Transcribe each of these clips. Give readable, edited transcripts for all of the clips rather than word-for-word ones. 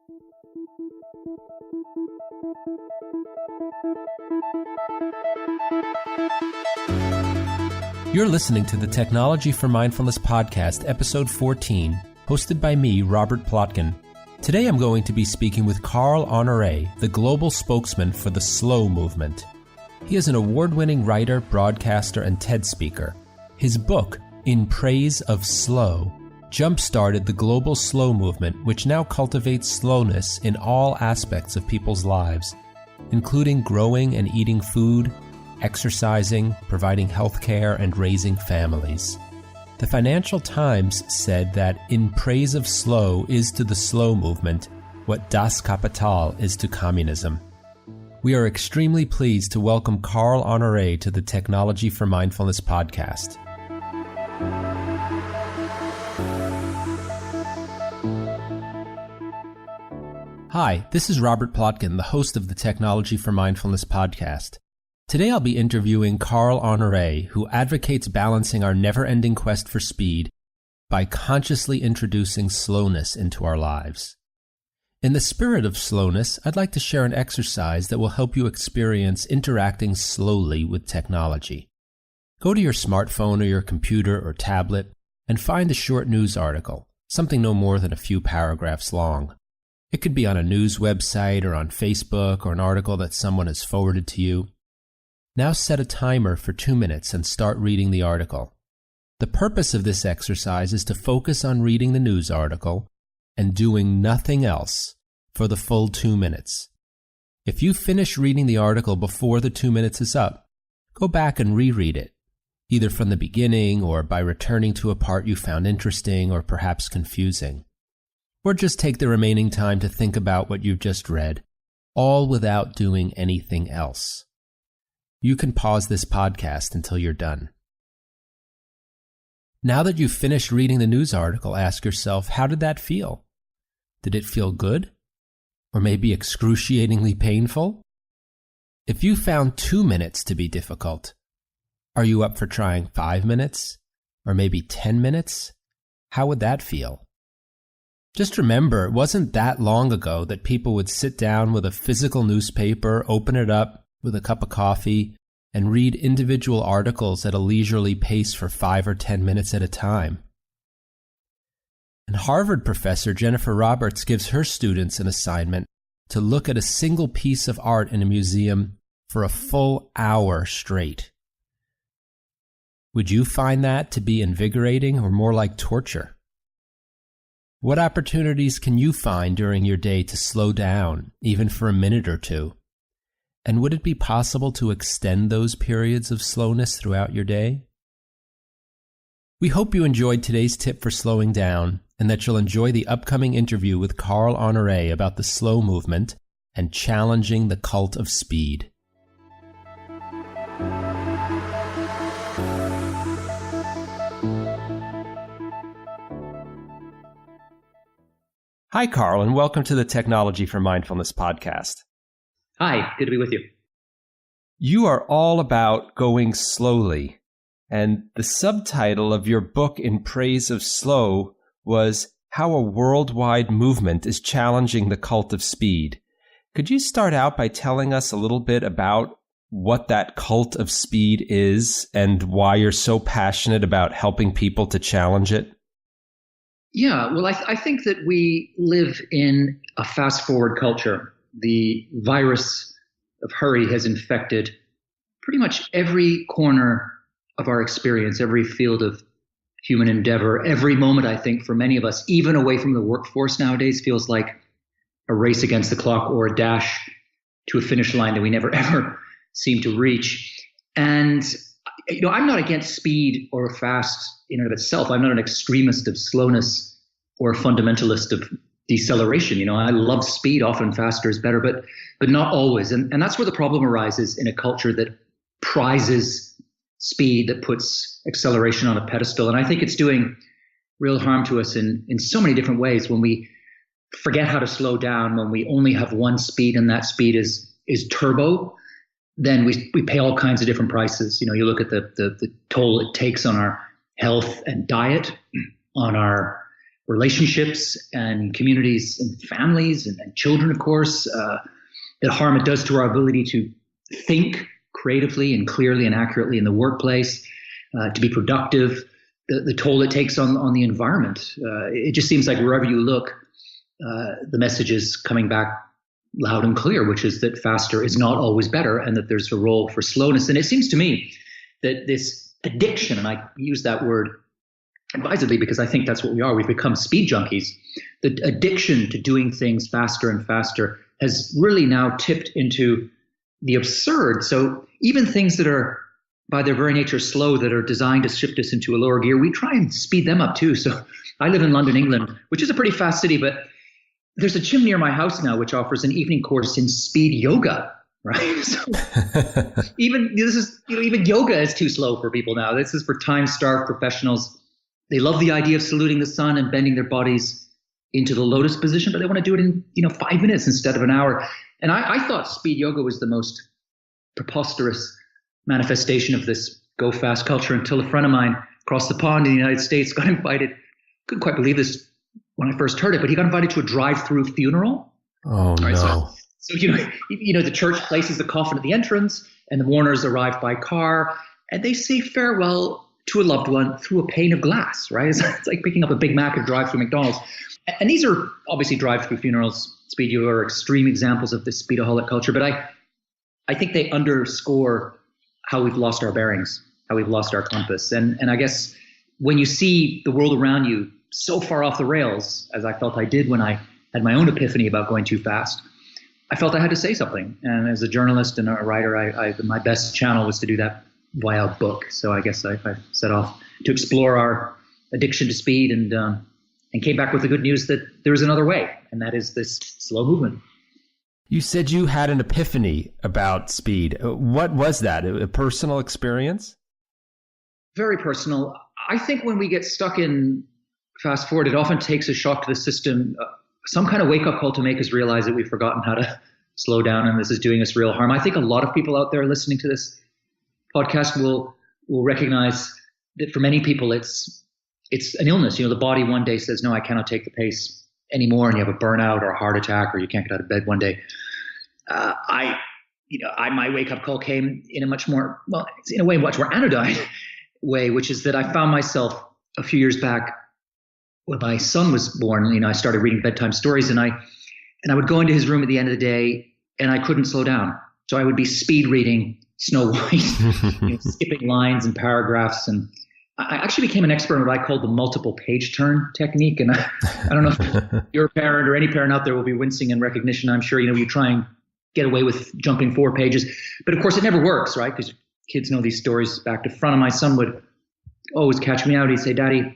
You're listening to the Technology for Mindfulness podcast, episode 14, hosted by me, Robert Potkin. Today I'm going to be speaking with Carl Honoré, the global spokesman for the slow movement. He is an award-winning writer, broadcaster, and TED speaker. His book, In Praise of Slow, jump-started the global slow movement, which now cultivates slowness in all aspects of people's lives, including growing and eating food, exercising, providing health care, and raising families. The Financial Times said that In Praise of Slow is to the slow movement what Das Kapital is to communism. We are extremely pleased to welcome Carl Honoré to the Technology for Mindfulness podcast. Hi, this is Robert Potkin, the host of the Technology for Mindfulness podcast. Today I'll be interviewing Carl Honoré, who advocates balancing our never-ending quest for speed by consciously introducing slowness into our lives. In the spirit of slowness, I'd like to share an exercise that will help you experience interacting slowly with technology. Go to your smartphone or your computer or tablet and find a short news article, something no more than a few paragraphs long. It could be on a news website or on Facebook or an article that someone has forwarded to you. Now set a timer for 2 minutes and start reading the article. The purpose of this exercise is to focus on reading the news article and doing nothing else for the full 2 minutes. If you finish reading the article before the 2 minutes is up, go back and reread it, either from the beginning or by returning to a part you found interesting or perhaps confusing. Or just take the remaining time to think about what you've just read, all without doing anything else. You can pause this podcast until you're done. Now that you've finished reading the news article, ask yourself, how did that feel? Did it feel good? Or maybe excruciatingly painful? If you found 2 minutes to be difficult, are you up for trying 5 minutes? Or maybe 10 minutes? How would that feel? Just remember, it wasn't that long ago that people would sit down with a physical newspaper, open it up with a cup of coffee, and read individual articles at a leisurely pace for 5 or 10 minutes at a time. And Harvard professor Jennifer Roberts gives her students an assignment to look at a single piece of art in a museum for a full hour straight. Would you find that to be invigorating or more like torture? What opportunities can you find during your day to slow down, even for a minute or two? And would it be possible to extend those periods of slowness throughout your day? We hope you enjoyed today's tip for slowing down and that you'll enjoy the upcoming interview with Carl Honoré about the slow movement and challenging the cult of speed. Hi, Carl, and welcome to the Technology for Mindfulness podcast. Hi, good to be with you. You are all about going slowly, and the subtitle of your book, In Praise of Slow, was How a Worldwide Movement is Challenging the Cult of Speed. Could you start out by telling us a little bit about what that cult of speed is and why you're so passionate about helping people to challenge it? Yeah, well, I think that we live in a fast-forward culture. The virus of hurry has infected pretty much every corner of our experience, every field of human endeavor. Every moment, I think, for many of us, even away from the workforce nowadays, feels like a race against the clock or a dash to a finish line that we never, ever seem to reach. And, I'm not against speed or fast in and of itself. I'm not an extremist of slowness or a fundamentalist of deceleration. I love speed. Often faster is better, but not always. And that's where the problem arises in a culture that prizes speed, that puts acceleration on a pedestal. And I think it's doing real harm to us in so many different ways. When we forget how to slow down, when we only have one speed and that speed is turbo, then we pay all kinds of different prices. You look at the toll it takes on our health and diet, on our relationships and communities and families and children, of course, the harm it does to our ability to think creatively and clearly and accurately in the workplace, to be productive, the toll it takes on the environment. It just seems like wherever you look, the message is coming back loud and clear, which is that faster is not always better and that there's a role for slowness. And it seems to me that this addiction, and I use that word advisedly because I think that's what we are. We've become speed junkies. The addiction to doing things faster and faster has really now tipped into the absurd. So even things that are by their very nature slow, that are designed to shift us into a lower gear, we try and speed them up too. So I live in London, England, which is a pretty fast city, but there's a gym near my house now which offers an evening course in speed yoga. Right. So even yoga is too slow for people now. This is for time-starved professionals. They love the idea of saluting the sun and bending their bodies into the lotus position, but they want to do it in 5 minutes instead of an hour. And I thought speed yoga was the most preposterous manifestation of this go fast culture until a friend of mine across the pond in the United States got invited. Couldn't quite believe this when I first heard it, but he got invited to a drive-through funeral. Oh, right, no. So the church places the coffin at the entrance, and the mourners arrive by car, and they say farewell to a loved one through a pane of glass, right? It's like picking up a Big Mac and drive through McDonald's. And these are obviously drive-through funerals. Speed yoga are extreme examples of this speedaholic culture, but I think they underscore how we've lost our bearings, how we've lost our compass. And I guess when you see the world around you so far off the rails, as I felt I did when I had my own epiphany about going too fast, I felt I had to say something. And as a journalist and a writer, my best channel was to do that via a book. So I guess I set off to explore our addiction to speed and came back with the good news that there is another way, and that is this slow movement. You said you had an epiphany about speed. What was that? A personal experience? Very personal. I think when we get stuck in fast forward, it often takes a shock to the system, some kind of wake-up call to make us realize that we've forgotten how to slow down and this is doing us real harm. I think a lot of people out there listening to this podcast will recognize that for many people it's an illness. The body one day says, no, I cannot take the pace anymore, and you have a burnout or a heart attack, or you can't get out of bed one day. My wake-up call came in a much more anodyne way, which is that I found myself a few years back when my son was born. I started reading bedtime stories, and I would go into his room at the end of the day, and I couldn't slow down. So I would be speed reading Snow White, skipping lines and paragraphs, and I actually became an expert in what I called the multiple page turn technique. And I don't know if you're a parent or any parent out there will be wincing in recognition. I'm sure, you try and get away with jumping 4 pages, but of course it never works, right? Because kids know these stories back to front. And my son would always catch me out. He'd say, Daddy,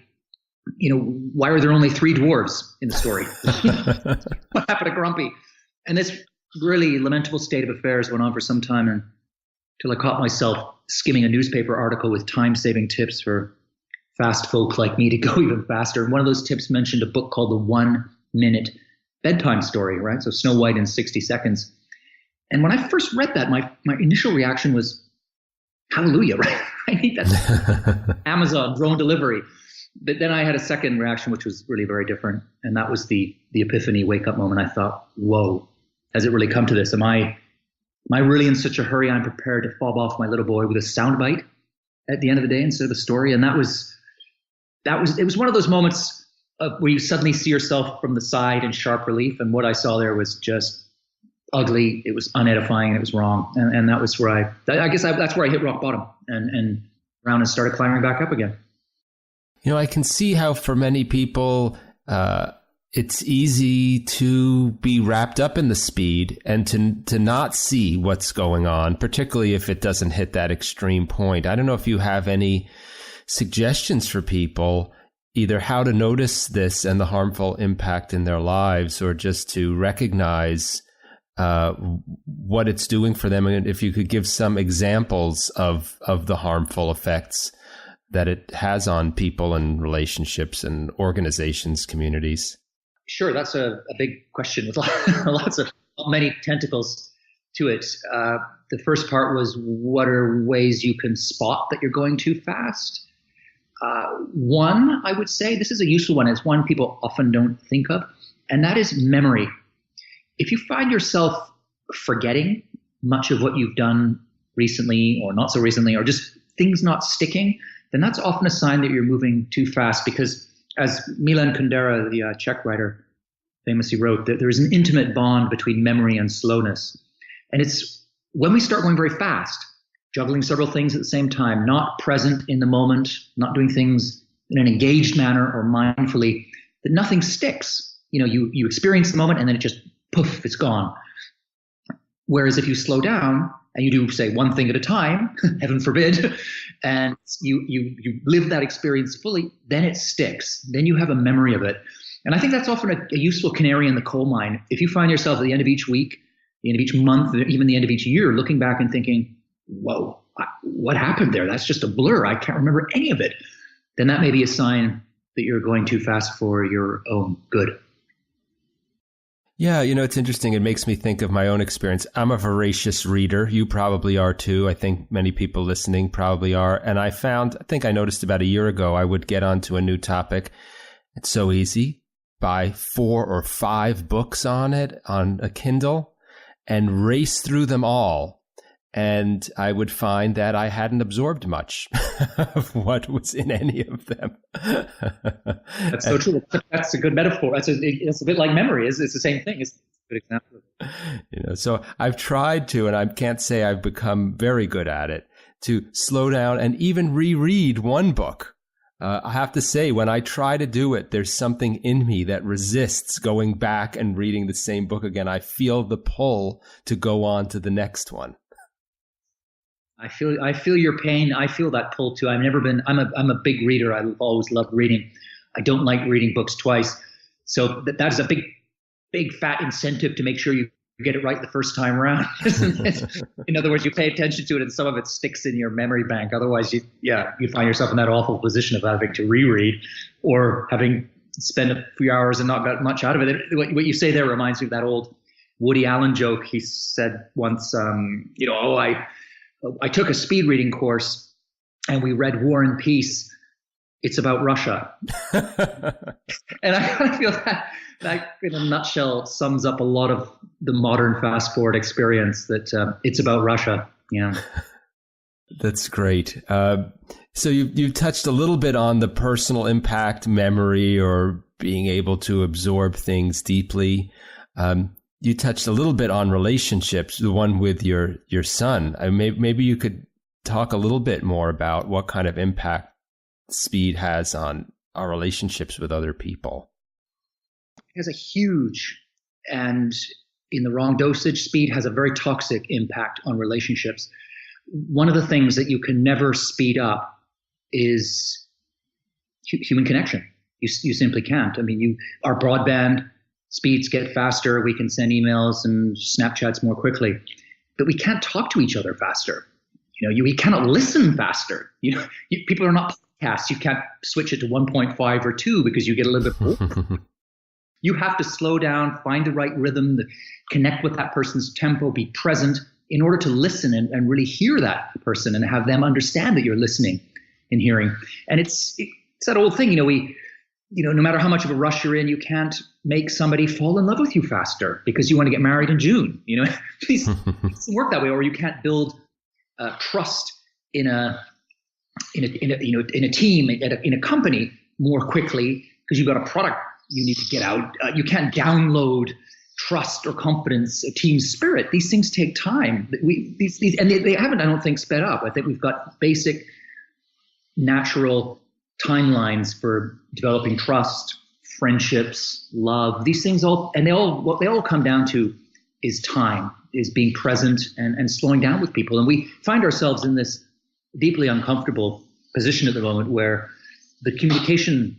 why are there only 3 dwarves in the story? What happened to Grumpy? And this really lamentable state of affairs went on for some time until I caught myself skimming a newspaper article with time-saving tips for fast folk like me to go even faster. And one of those tips mentioned a book called The 1 Minute Bedtime Story, right? So Snow White in 60 seconds. And when I first read that, my initial reaction was, hallelujah, right? I need that. Amazon, drone delivery. But then I had a second reaction, which was really very different. And that was the epiphany wake-up moment. I thought, whoa, has it really come to this? Am I really in such a hurry? I'm prepared to fob off my little boy with a soundbite at the end of the day instead of a story. And it was one of those moments where you suddenly see yourself from the side in sharp relief. And what I saw there was just ugly. It was unedifying. And it was wrong. And that was where that's where I hit rock bottom and around and started climbing back up again. I can see how for many people, it's easy to be wrapped up in the speed and to not see what's going on, particularly if it doesn't hit that extreme point. I don't know if you have any suggestions for people, either how to notice this and the harmful impact in their lives, or just to recognize what it's doing for them. And if you could give some examples of the harmful effects that it has on people and relationships and organizations, communities. Sure, that's a big question with many tentacles to it. The first part was, what are ways you can spot that you're going too fast? One, I would say, this is a useful one. It's one people often don't think of, and that is memory. If you find yourself forgetting much of what you've done recently or not so recently, or just things not sticking, then that's often a sign that you're moving too fast. Because as Milan Kundera, the Czech writer, famously wrote, that there is an intimate bond between memory and slowness. And it's when we start going very fast, juggling several things at the same time, not present in the moment, not doing things in an engaged manner or mindfully, that nothing sticks. You experience the moment and then it just, poof, it's gone. Whereas if you slow down and you do, say, one thing at a time, heaven forbid, and you live that experience fully, then it sticks. Then you have a memory of it. And I think that's often a useful canary in the coal mine. If you find yourself at the end of each week, the end of each month, even the end of each year, looking back and thinking, whoa, what happened there? That's just a blur. I can't remember any of it. Then that may be a sign that you're going too fast for your own good. Yeah, it's interesting. It makes me think of my own experience. I'm a voracious reader. You probably are too. I think many people listening probably are. And I think I noticed about a year ago, I would get onto a new topic. It's so easy. Buy 4 or 5 books on it on a Kindle and race through them all. And I would find that I hadn't absorbed much of what was in any of them. That's so true. That's a good metaphor. It's a bit like memory. It's the same thing. It's a good example. So I've tried to, and I can't say I've become very good at it, to slow down and even reread one book. I have to say, when I try to do it, there's something in me that resists going back and reading the same book again. I feel the pull to go on to the next one. I feel your pain. I feel that pull too. I'm a big reader. I've always loved reading. I don't like reading books twice. So that is a big fat incentive to make sure you get it right the first time around. In other words, you pay attention to it and some of it sticks in your memory bank. Otherwise, you find yourself in that awful position of having to reread or having spent a few hours and not got much out of it. What you say there reminds me of that old Woody Allen joke. He said once, I took a speed reading course and we read War and Peace. It's about Russia. And I feel that in a nutshell sums up a lot of the modern fast forward experience, that it's about Russia. Yeah. That's great. So you've touched a little bit on the personal impact, memory, or being able to absorb things deeply. You touched a little bit on relationships, the one with your son. Maybe you could talk a little bit more about what kind of impact speed has on our relationships with other people. It has a huge, and in the wrong dosage, speed has a very toxic impact on relationships. One of the things that you can never speed up is human connection. You simply can't. I mean, our broadband speeds get faster. We can send emails and Snapchats more quickly, but we can't talk to each other faster. We cannot listen faster. People are not podcasts. You can't switch it to 1.5 or 2 because you get a little bit bored. You have to slow down, find the right rhythm, connect with that person's tempo, be present in order to listen and really hear that person and have them understand that you're listening and hearing. And it's that old thing, no matter how much of a rush you're in, you can't make somebody fall in love with you faster because you want to get married in June. It doesn't work that way. Or you can't build trust in a team, in a company more quickly because you've got a product you need to get out. You can't download trust or confidence, a team spirit. These things take time. And they haven't, I don't think, sped up. I think we've got basic, natural timelines for developing trust, friendships, love. These things what they all come down to is time, is being present and slowing down with people. And we find ourselves in this deeply uncomfortable position at the moment where the communication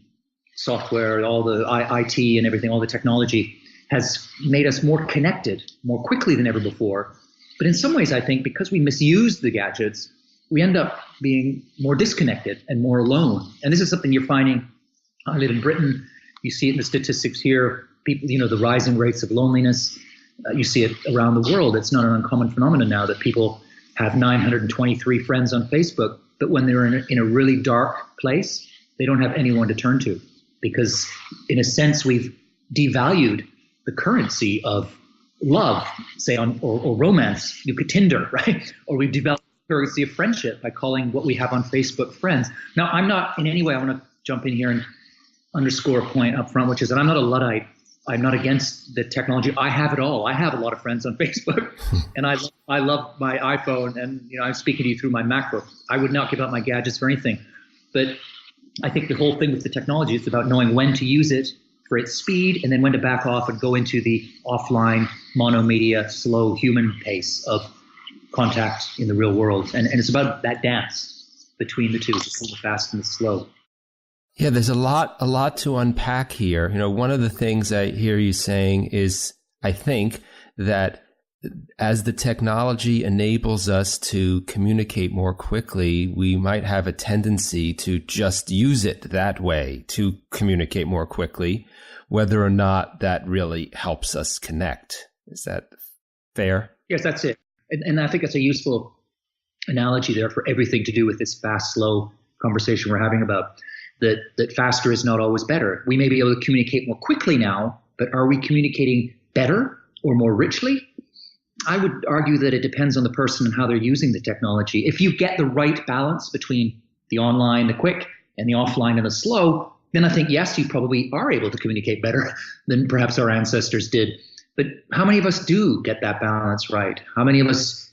software, all the IT and everything, all the technology has made us more connected more quickly than ever before. But in some ways, I think because we misuse the gadgets, we end up being more disconnected and more alone. And this is something you're finding. I live in Britain. You see it in the statistics here. People, the rising rates of loneliness. You see it around the world. It's not an uncommon phenomenon now that people have 923 friends on Facebook, but when they're in a really dark place, they don't have anyone to turn to, because in a sense we've devalued the currency of love, say, or romance. You could Tinder, right? Or we've developed the currency of friendship by calling what we have on Facebook friends. Now, I'm not in any way, I want to jump in here and underscore a point up front, which is that I'm not a Luddite. I'm not against the technology. I have it all. I have a lot of friends on Facebook, and I love my iPhone, and I'm speaking to you through my MacBook. I would not give up my gadgets for anything. But I think the whole thing with the technology is about knowing when to use it for its speed, and then when to back off and go into the offline, monomedia, slow human pace of contact in the real world. And it's about that dance between the two, between the fast and the slow. Yeah, there's a lot to unpack here. One of the things I hear you saying is, I think, that as the technology enables us to communicate more quickly, we might have a tendency to just use it that way to communicate more quickly, whether or not that really helps us connect. Is that fair? Yes, that's it. And I think that's a useful analogy there for everything to do with this fast, slow conversation we're having about that faster is not always better. We may be able to communicate more quickly now, but are we communicating better or more richly? I would argue that it depends on the person and how they're using the technology. If you get the right balance between the online, the quick, and the offline and the slow, then I think, yes, you probably are able to communicate better than perhaps our ancestors did. But how many of us do get that balance right? How many of us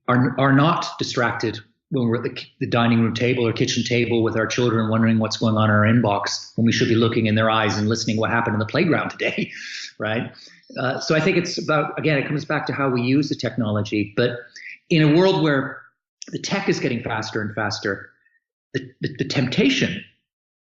are not distracted when we're at the dining room table or kitchen table with our children, wondering what's going on in our inbox, when we should be looking in their eyes and listening what happened in the playground today, right? So I think it's about, again, it comes back to how we use the technology. But in a world where the tech is getting faster and faster, the temptation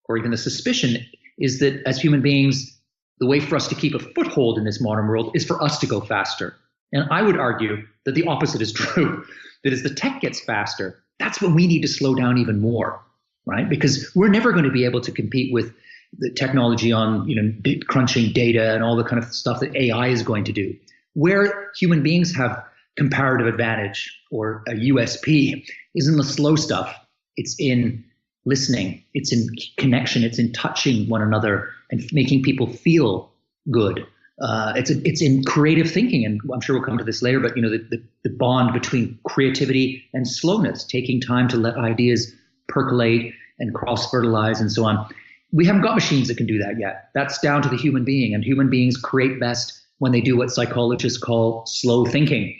or even the suspicion is that as human beings, the way for us to keep a foothold in this modern world is for us to go faster. And I would argue that the opposite is true, that as the tech gets faster, that's when we need to slow down even more, right? Because we're never going to be able to compete with the technology on, bit crunching data and all the kind of stuff that AI is going to do. Where human beings have comparative advantage or a USP is in the slow stuff. It's in listening. It's in connection. It's in touching one another and making people feel good. It's in creative thinking, and I'm sure we'll come to this later, but the bond between creativity and slowness, taking time to let ideas percolate and cross-fertilize and so on. We haven't got machines that can do that yet. That's down to the human being, and human beings create best when they do what psychologists call slow thinking.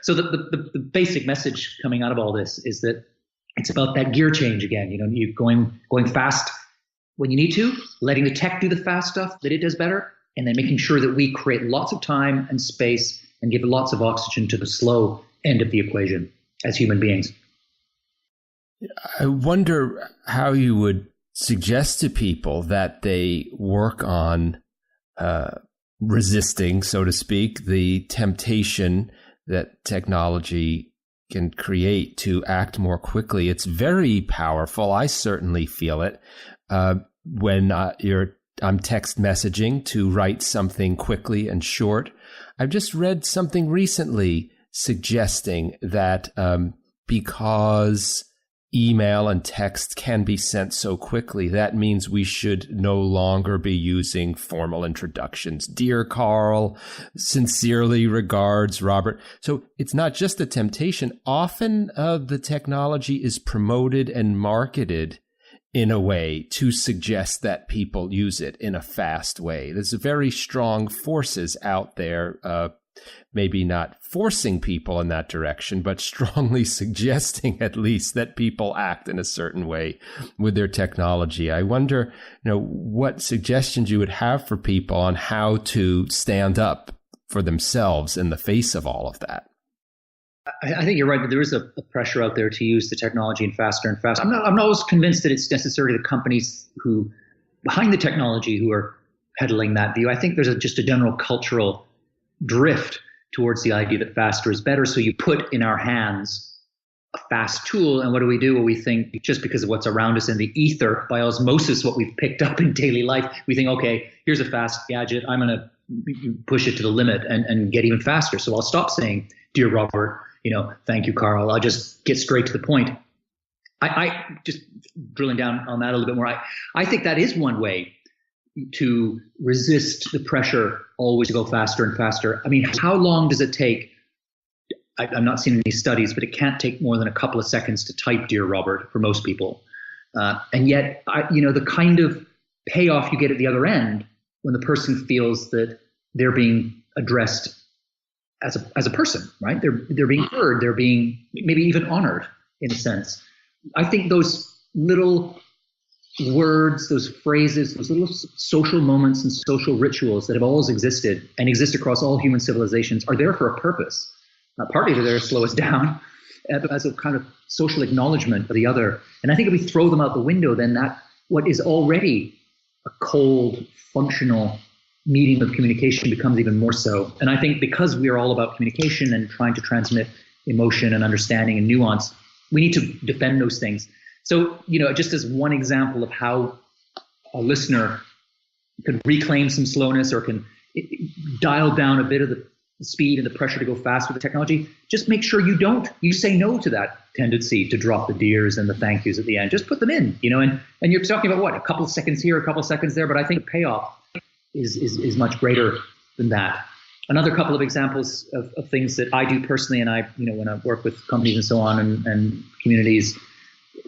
So the basic message coming out of all this is that it's about that gear change again. You going fast when you need to, letting the tech do the fast stuff that it does better, and then making sure that we create lots of time and space and give lots of oxygen to the slow end of the equation as human beings. I wonder how you would suggest to people that they work on resisting, so to speak, the temptation that technology can create to act more quickly. It's very powerful. I certainly feel it when I'm text messaging to write something quickly and short. I've just read something recently suggesting that because email and text can be sent so quickly, that means we should no longer be using formal introductions. Dear Carl, sincerely regards, Robert. So it's not just a temptation. Often the technology is promoted and marketed in a way to suggest that people use it in a fast way. There's very strong forces out there, maybe not forcing people in that direction, but strongly suggesting at least that people act in a certain way with their technology. I wonder, what suggestions you would have for people on how to stand up for themselves in the face of all of that. I think you're right, but there is a pressure out there to use the technology and faster and faster. I'm not always convinced that it's necessarily the companies who behind the technology who are peddling that view. I think there's just a general cultural drift towards the idea that faster is better. So you put in our hands a fast tool, and what do? Well, we think just because of what's around us in the ether, by osmosis, what we've picked up in daily life, we think, okay, here's a fast gadget. I'm going to push it to the limit and get even faster. So I'll stop saying, dear Robert, thank you, Carl. I'll just get straight to the point. I just drilling down on that a little bit more. I think that is one way to resist the pressure always to go faster and faster. I mean, how long does it take? I'm not seeing any studies, but it can't take more than a couple of seconds to type "Dear Robert" for most people. And yet, the kind of payoff you get at the other end when the person feels that they're being addressed as a person, right? They're being heard, they're being maybe even honored in a sense. I think those little words, those phrases, those little social moments and social rituals that have always existed and exist across all human civilizations are there for a purpose. Partly they're there to slow us down, as a kind of social acknowledgement of the other. And I think if we throw them out the window, then that what is already a cold, functional medium of communication becomes even more so. And I think because we are all about communication and trying to transmit emotion and understanding and nuance, we need to defend those things. So, just as one example of how a listener can reclaim some slowness or can dial down a bit of the speed and the pressure to go fast with the technology, just make sure you say no to that tendency to drop the dears and the thank yous at the end. Just put them in, and you're talking about a couple of seconds here, a couple of seconds there, but I think the payoff is much greater than that. Another couple of examples of things that I do personally, and I, when I work with companies and so on and communities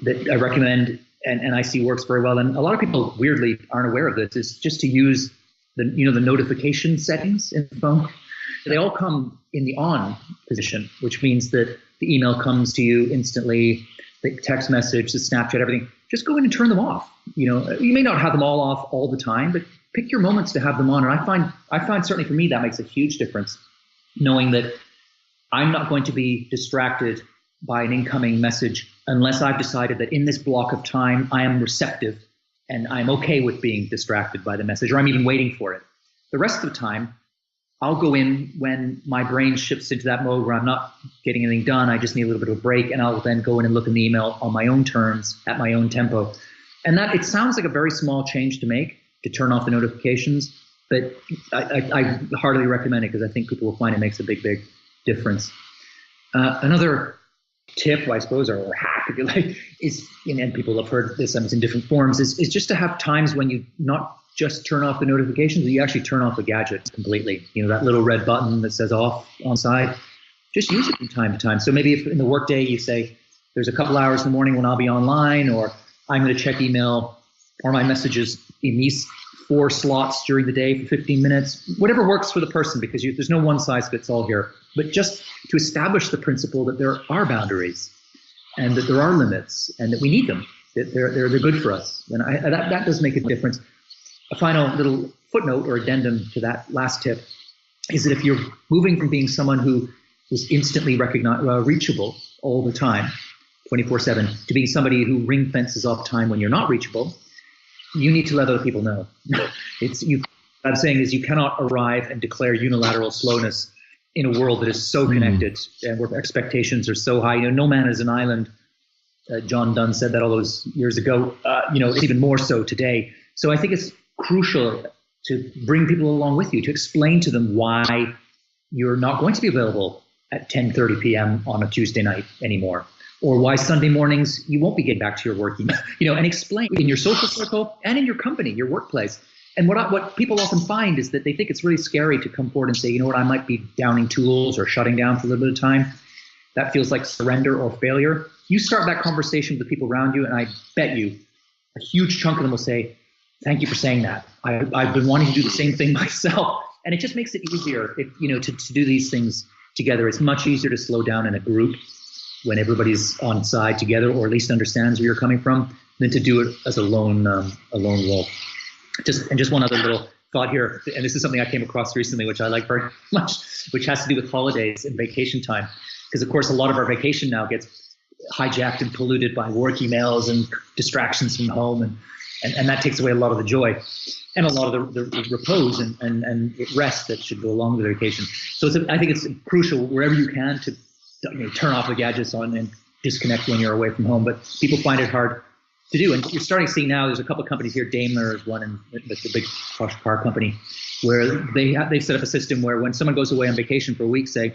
that I recommend and I see works very well, and a lot of people weirdly aren't aware of this, is just to use the notification settings in the phone. They all come in the on position, which means that the email comes to you instantly, the text message, the Snapchat, everything. Just go in and turn them off. You may not have them all off all the time, but pick your moments to have them on. And I find certainly for me that makes a huge difference, knowing that I'm not going to be distracted by an incoming message unless I've decided that in this block of time I am receptive and I'm okay with being distracted by the message, or I'm even waiting for it. The rest of the time, I'll go in when my brain shifts into that mode where I'm not getting anything done. I just need a little bit of a break, and I'll then go in and look in the email on my own terms, at my own tempo. And that, it sounds like a very small change to make, to turn off the notifications, but I heartily recommend it because I think people will find it makes a big, big difference. Another tip, I suppose, or hack, if you like, is, and people have heard this in different forms, is just to have times when you not just turn off the notifications, you actually turn off the gadget completely. That little red button that says off on the side, just use it from time to time. So maybe if in the workday you say, there's a couple hours in the morning when I'll be online, or I'm going to check email or my messages in these 4 slots during the day for 15 minutes, whatever works for the person, because there's no one size fits all here. But just to establish the principle that there are boundaries and that there are limits and that we need them, that they're good for us. And that does make a difference. A final little footnote or addendum to that last tip is that if you're moving from being someone who is instantly reachable all the time, 24/7, to being somebody who ring fences off time when you're not reachable, you need to let other people know. What I'm saying is you cannot arrive and declare unilateral slowness in a world that is so connected and where expectations are so high. No man is an island. John Donne said that all those years ago. It's even more so today. So I think it's crucial to bring people along with you, to explain to them why you're not going to be available at 10:30 p.m. on a Tuesday night anymore, or why Sunday mornings you won't be getting back to your work email, and explain in your social circle and in your company, your workplace. And what people often find is that they think it's really scary to come forward and say, I might be downing tools or shutting down for a little bit of time. That feels like surrender or failure. You start that conversation with the people around you, and I bet you a huge chunk of them will say, thank you for saying that. I've been wanting to do the same thing myself. And it just makes it easier to do these things together. It's much easier to slow down in a group when everybody's on side together, or at least understands where you're coming from, than to do it as a lone wolf. Just one other little thought here, and this is something I came across recently, which I like very much, which has to do with holidays and vacation time. Because, of course, a lot of our vacation now gets hijacked and polluted by work emails and distractions from home, and that takes away a lot of the joy and a lot of the repose and rest that should go along with the vacation. So I think it's crucial wherever you can to turn off the gadgets on and disconnect when you're away from home. But people find it hard to do. And you're starting to see now, there's a couple of companies here, Daimler is one, and the big car company, where they've set up a system where when someone goes away on vacation for a week, say,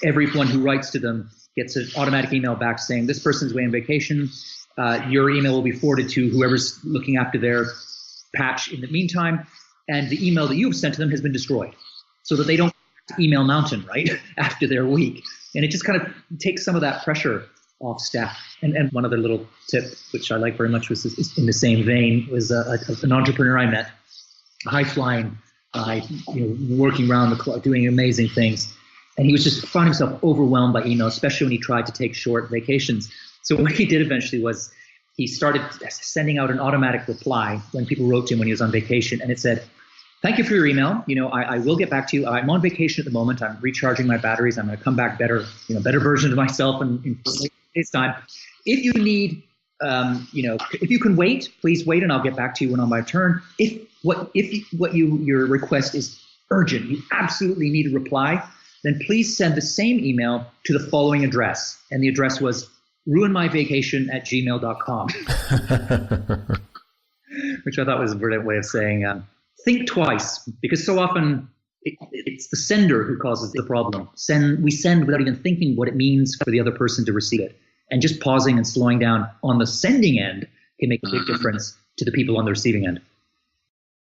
everyone who writes to them gets an automatic email back saying, this person's away on vacation. Your email will be forwarded to whoever's looking after their patch in the meantime. And the email that you've sent to them has been destroyed so that they don't email mountain, right, after their week. And it just kind of takes some of that pressure off staff. And one other little tip, which I like very much, was in the same vein, was an entrepreneur I met, high-flying guy, working around the clock, doing amazing things. And he was just found himself overwhelmed by email, especially when he tried to take short vacations. So what he did eventually was he started sending out an automatic reply when people wrote to him when he was on vacation. And it said, thank you for your email. I will get back to you. I'm on vacation at the moment. I'm recharging my batteries. I'm going to come back better version of myself in 4 days' time. If you need, if you can wait, please wait, and I'll get back to you when on my turn. If your request is urgent, you absolutely need a reply, then please send the same email to the following address. And the address was ruinmyvacation@gmail.com, which I thought was a brilliant way of saying, think twice, because so often it's the sender who causes the problem. We send without even thinking what it means for the other person to receive it. And just pausing and slowing down on the sending end can make a big difference to the people on the receiving end.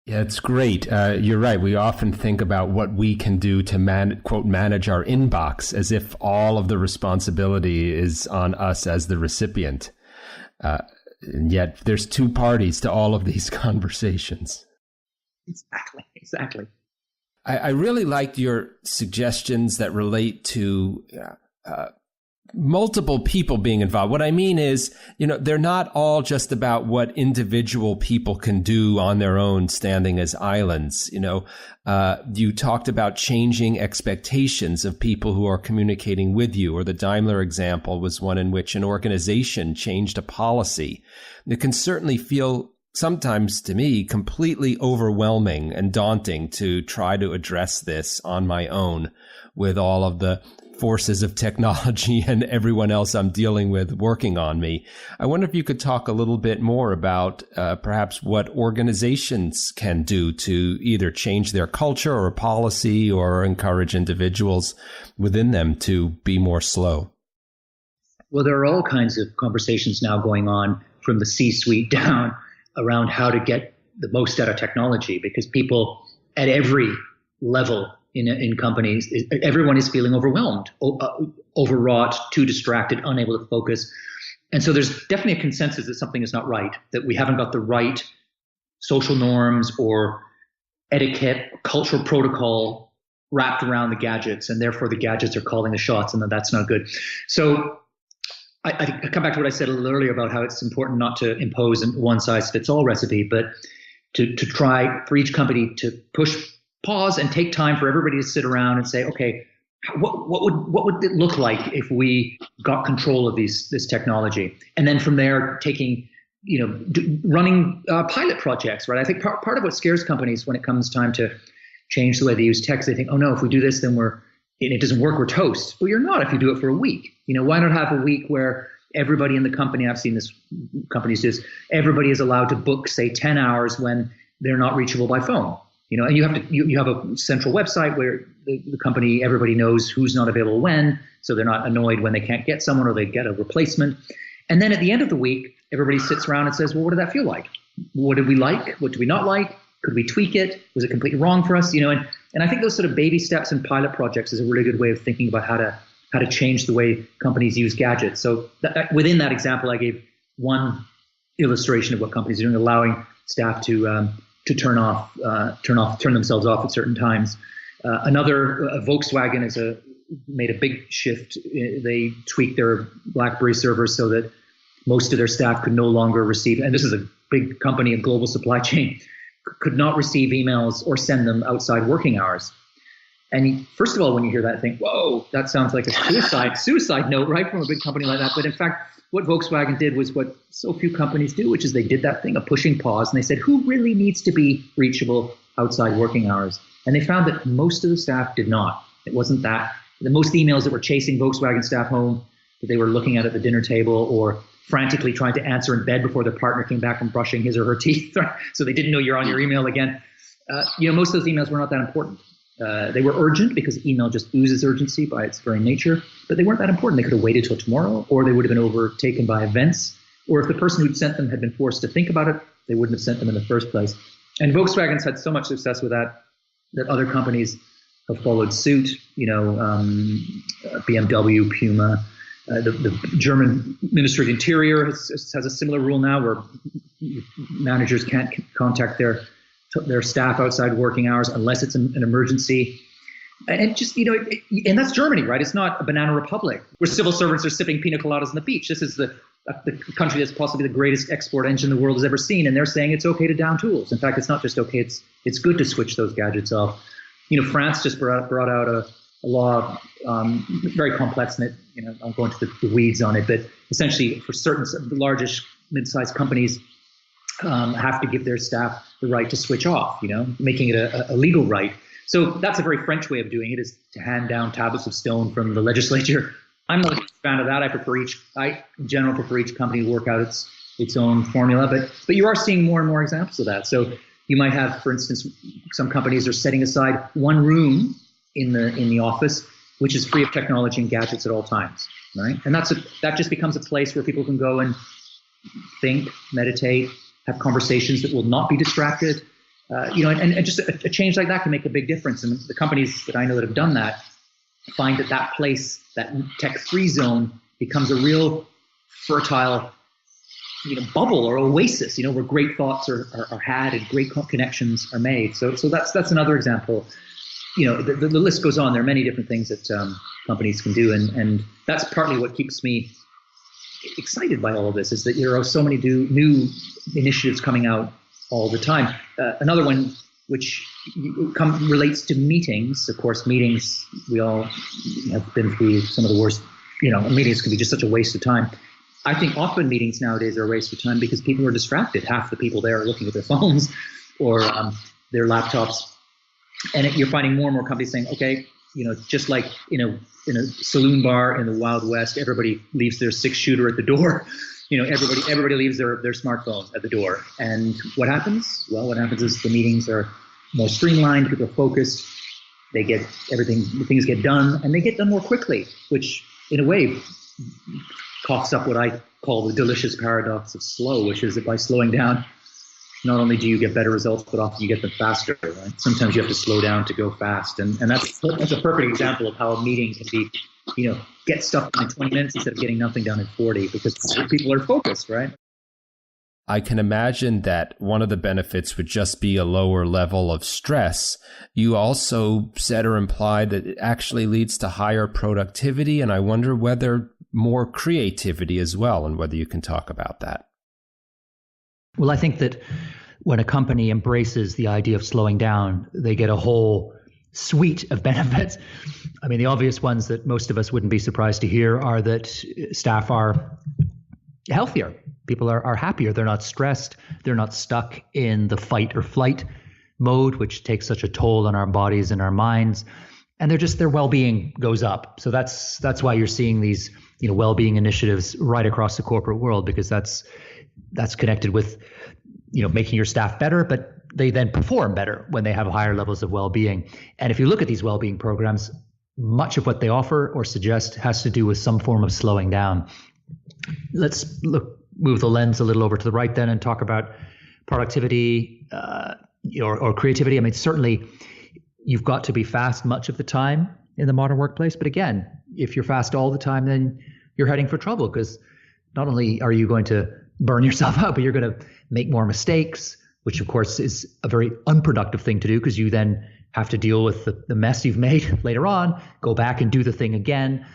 Yeah, it's great. You're right. We often think about what we can do to quote, manage our inbox as if all of the responsibility is on us as the recipient. And yet there's two parties to all of these conversations. Exactly. I really liked your suggestions that relate to multiple people being involved. What I mean is, they're not all just about what individual people can do on their own, standing as islands. You talked about changing expectations of people who are communicating with you, or the Daimler example was one in which an organization changed a policy. It can certainly feel sometimes, to me, completely overwhelming and daunting to try to address this on my own with all of the forces of technology and everyone else I'm dealing with working on me. I wonder if you could talk a little bit more about perhaps what organizations can do to either change their culture or policy or encourage individuals within them to be more slow. Well, there are all kinds of conversations now going on from the C-suite down around how to get the most out of technology, because people at every level in companies, everyone is feeling overwhelmed, overwrought, too distracted, unable to focus. And so there's definitely a consensus that something is not right, that we haven't got the right social norms or etiquette, cultural protocol wrapped around the gadgets, and therefore the gadgets are calling the shots, and that's not good. So I come back to what I said a little earlier about how it's important not to impose a one-size-fits-all recipe, but to try for each company to pause and take time for everybody to sit around and say, okay, what would it look like if we got control of this technology? And then from there, taking, running pilot projects, right? I think part of what scares companies when it comes time to change the way they use tech, they think, oh no, if we do this, then it doesn't work, we're toast. Well, you're not if you do it for a week. Why not have a week where everybody in the company, I've seen this, companies do this, everybody is allowed to book, say, 10 hours when they're not reachable by phone. And you have a central website where the company, everybody knows who's not available when, so they're not annoyed when they can't get someone or they get a replacement. And then at the end of the week, everybody sits around and says, well, what did that feel like? What did we like? What did we not like? Could we tweak it? Was it completely wrong for us? And I think those sort of baby steps and pilot projects is a really good way of thinking about how to change the way companies use gadgets. So within that example, I gave one illustration of what companies are doing, allowing staff to turn themselves off at certain times. Another, Volkswagen made a big shift. They tweaked their BlackBerry servers so that most of their staff could no longer receive, and this is a big company, a global supply chain, could not receive emails or send them outside working hours. And first of all, when you hear that, think, whoa, that sounds like a suicide note, right, from a big company like that. But in fact, what Volkswagen did was what so few companies do, which is they did that thing of pushing pause, and they said, who really needs to be reachable outside working hours? And they found that most of the staff did not. It wasn't that. The most emails that were chasing Volkswagen staff home that they were looking at the dinner table or frantically trying to answer in bed before their partner came back from brushing his or her teeth, so they didn't know you're on your email again. Most of those emails were not that important. They were urgent because email just oozes urgency by its very nature, but they weren't that important. They could have waited till tomorrow, or they would have been overtaken by events. Or if the person who'd sent them had been forced to think about it, they wouldn't have sent them in the first place. And Volkswagen's had so much success with that other companies have followed suit. BMW, Puma. The German Ministry of the Interior has a similar rule now, where managers can't contact their staff outside working hours unless it's an emergency. And just, and that's Germany, right? It's not a banana republic where civil servants are sipping pina coladas on the beach. This is the country that's possibly the greatest export engine the world has ever seen. And they're saying it's okay to down tools. In fact, it's not just okay, it's good to switch those gadgets off. France just brought out a law, very complex, and I'll go into the weeds on it, but essentially for certain the largest mid-sized companies have to give their staff the right to switch off, making it a legal right. So that's a very French way of doing it, is to hand down tablets of stone from the legislature. I'm not a fan of that. I in general prefer each company to work out its own formula, but you are seeing more and more examples of that. So you might have, for instance, some companies are setting aside one room in the office which is free of technology and gadgets at all times, right? And that just becomes a place where people can go and think, meditate, have conversations that will not be distracted. And just a change like that can make a big difference. And the companies that I know that have done that find that place, that tech-free zone, becomes a real fertile, bubble or oasis, where great thoughts are had and great connections are made. So that's another example. The list goes on. There are many different things that companies can do, and that's partly what keeps me excited by all of this, is that there are so many new initiatives coming out all the time. Another one which relates to meetings. Of course, meetings, we all have been through some of the worst, meetings can be just such a waste of time. I think often meetings nowadays are a waste of time because people are distracted. Half the people there are looking at their phones or their laptops. And you're finding more and more companies saying, okay, just like in a saloon bar in the Wild West, everybody leaves their 6-shooter at the door. Everybody leaves their smartphone at the door. And what happens? Well, what happens is the meetings are more streamlined, people are focused, things get done, and they get done more quickly, which in a way coughs up what I call the delicious paradox of slow, which is that by slowing down, not only do you get better results, but often you get them faster, right? Sometimes you have to slow down to go fast. And that's a perfect example of how a meeting can be, get stuff done in 20 minutes instead of getting nothing done in 40, because people are focused, right? I can imagine that one of the benefits would just be a lower level of stress. You also said or implied that it actually leads to higher productivity, and I wonder whether more creativity as well, and whether you can talk about that. Well, I think that when a company embraces the idea of slowing down, they get a whole suite of benefits. I mean, the obvious ones that most of us wouldn't be surprised to hear are that staff are healthier. People are happier. They're not stressed. They're not stuck in the fight or flight mode, which takes such a toll on our bodies and our minds. And their well-being goes up. So that's why you're seeing these, well-being initiatives right across the corporate world, because that's connected with, making your staff better, but they then perform better when they have higher levels of well-being. And if you look at these well-being programs, much of what they offer or suggest has to do with some form of slowing down. Let's move the lens a little over to the right then and talk about productivity or creativity. I mean, certainly you've got to be fast much of the time in the modern workplace. But again, if you're fast all the time, then you're heading for trouble, because not only are you going to burn yourself out, but you're going to make more mistakes, which of course is a very unproductive thing to do, because you then have to deal with the mess you've made later on, go back and do the thing again.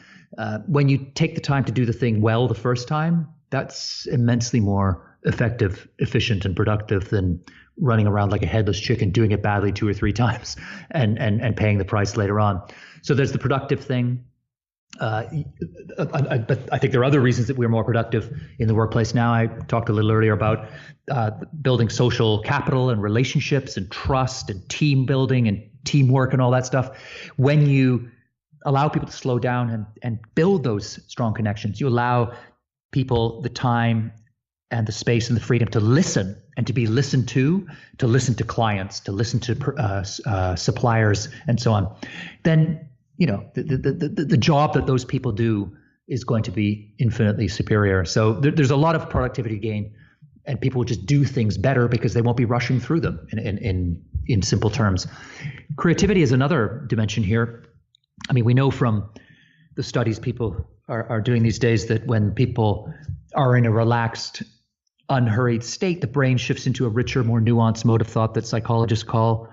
When you take the time to do the thing well the first time, that's immensely more effective, efficient, and productive than running around like a headless chicken, doing it badly 2 or 3 times and paying the price later on. So there's the productive thing. But I think there are other reasons that we're more productive in the workplace now. I talked a little earlier about building social capital and relationships and trust and team building and teamwork and all that stuff. When you allow people to slow down and build those strong connections, you allow people the time and the space and the freedom to listen and to be listened to listen to clients, to listen to suppliers, and so on, then the job that those people do is going to be infinitely superior. So there's a lot of productivity gain, and people will just do things better because they won't be rushing through them. In simple terms, creativity is another dimension here. I mean, we know from the studies people are doing these days that when people are in a relaxed, unhurried state, the brain shifts into a richer, more nuanced mode of thought that psychologists call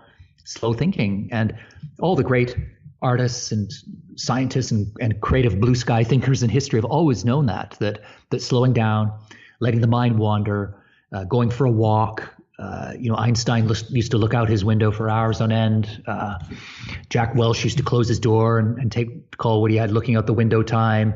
slow thinking. And all the great artists and scientists and creative blue sky thinkers in history have always known that slowing down, letting the mind wander, going for a walk. Einstein used to look out his window for hours on end. Jack Welch used to close his door and call what he had looking out the window time.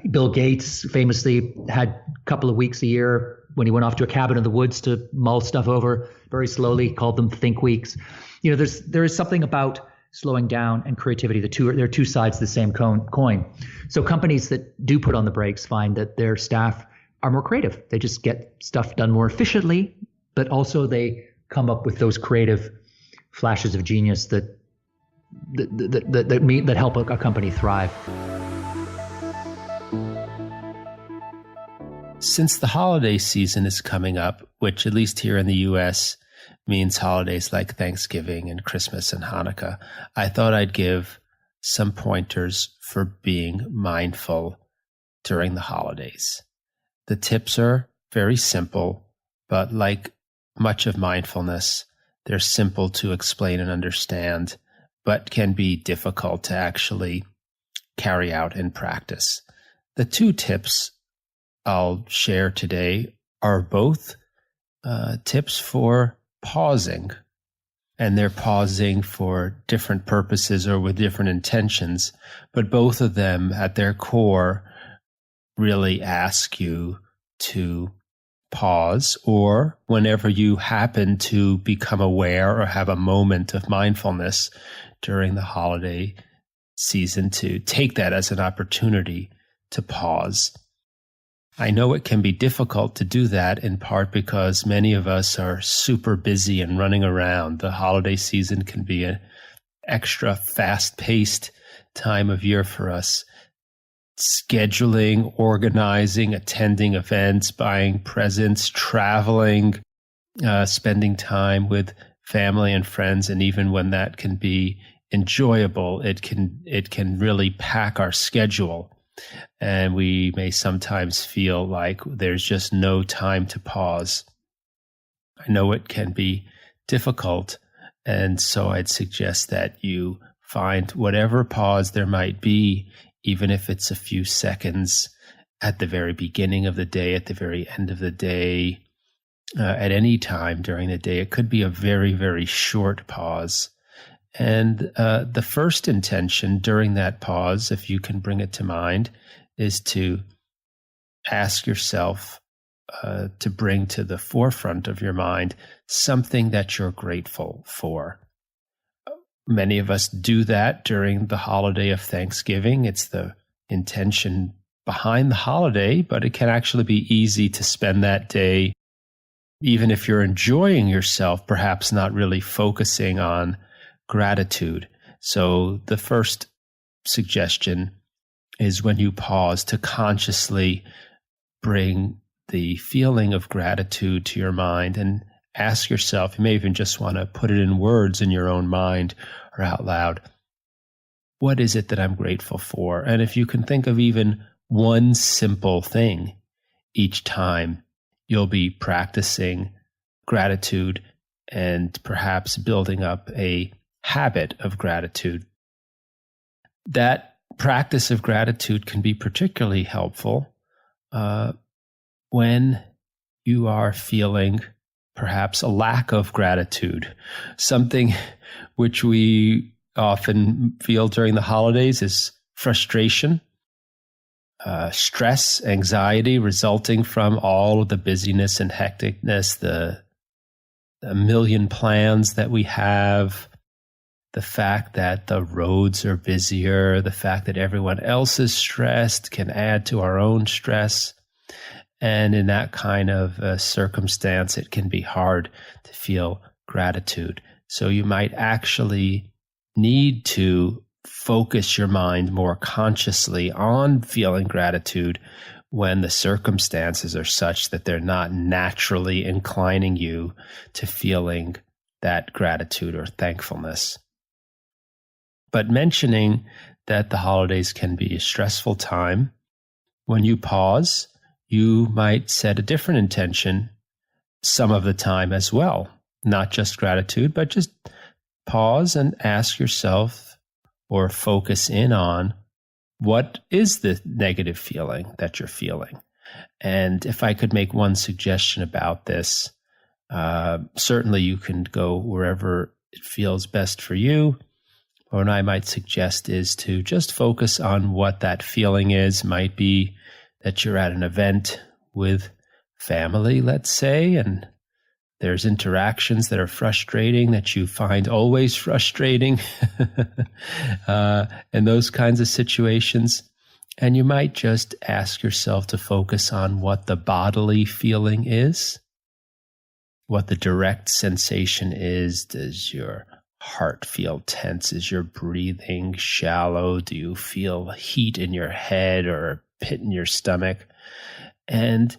Bill Gates famously had a couple of weeks a year when he went off to a cabin in the woods to mull stuff over very slowly, called them think weeks. There is something about slowing down and creativity. They're two sides of the same coin. So companies that do put on the brakes find that their staff are more creative. They just get stuff done more efficiently, but also they come up with those creative flashes of genius that help a company thrive. Since the holiday season is coming up, which at least here in the U.S. means holidays like Thanksgiving and Christmas and Hanukkah, I thought I'd give some pointers for being mindful during the holidays. The tips are very simple, but like much of mindfulness, they're simple to explain and understand, but can be difficult to actually carry out in practice. The two tips I'll share today are both tips for pausing, and they're pausing for different purposes or with different intentions, but both of them at their core really ask you to pause, or whenever you happen to become aware or have a moment of mindfulness during the holiday season, to take that as an opportunity to pause. I know it can be difficult to do that, in part because many of us are super busy and running around. The holiday season can be an extra fast-paced time of year for us. Scheduling, organizing, attending events, buying presents, traveling, spending time with family and friends, and even when that can be enjoyable, it can really pack our schedule. And we may sometimes feel like there's just no time to pause. I know it can be difficult, and so I'd suggest that you find whatever pause there might be, even if it's a few seconds at the very beginning of the day, at the very end of the day, at any time during the day. It could be a very, very short pause. And the first intention during that pause, if you can bring it to mind, is to ask yourself to bring to the forefront of your mind something that you're grateful for. Many of us do that during the holiday of Thanksgiving. It's the intention behind the holiday, but it can actually be easy to spend that day, even if you're enjoying yourself, perhaps not really focusing on gratitude. So the first suggestion is, when you pause, to consciously bring the feeling of gratitude to your mind and ask yourself, you may even just want to put it in words in your own mind or out loud, what is it that I'm grateful for? And if you can think of even one simple thing each time, you'll be practicing gratitude and perhaps building up a habit of gratitude. That practice of gratitude can be particularly helpful when you are feeling perhaps a lack of gratitude. Something which we often feel during the holidays is frustration, stress, anxiety resulting from all of the busyness and hecticness, the million plans that we have, the fact that the roads are busier, the fact that everyone else is stressed can add to our own stress. And in that kind of circumstance, it can be hard to feel gratitude. So you might actually need to focus your mind more consciously on feeling gratitude when the circumstances are such that they're not naturally inclining you to feeling that gratitude or thankfulness. But mentioning that the holidays can be a stressful time, when you pause, you might set a different intention some of the time as well. Not just gratitude, but just pause and ask yourself or focus in on what is the negative feeling that you're feeling. And if I could make one suggestion about this, certainly you can go wherever it feels best for you. What I might suggest is to just focus on what that feeling is. Might be that you're at an event with family, let's say, and there's interactions that are frustrating, that you find always frustrating, and those kinds of situations. And you might just ask yourself to focus on what the bodily feeling is, what the direct sensation is. Does your heart feel tense? Is your breathing shallow? Do you feel heat in your head or a pit in your stomach? And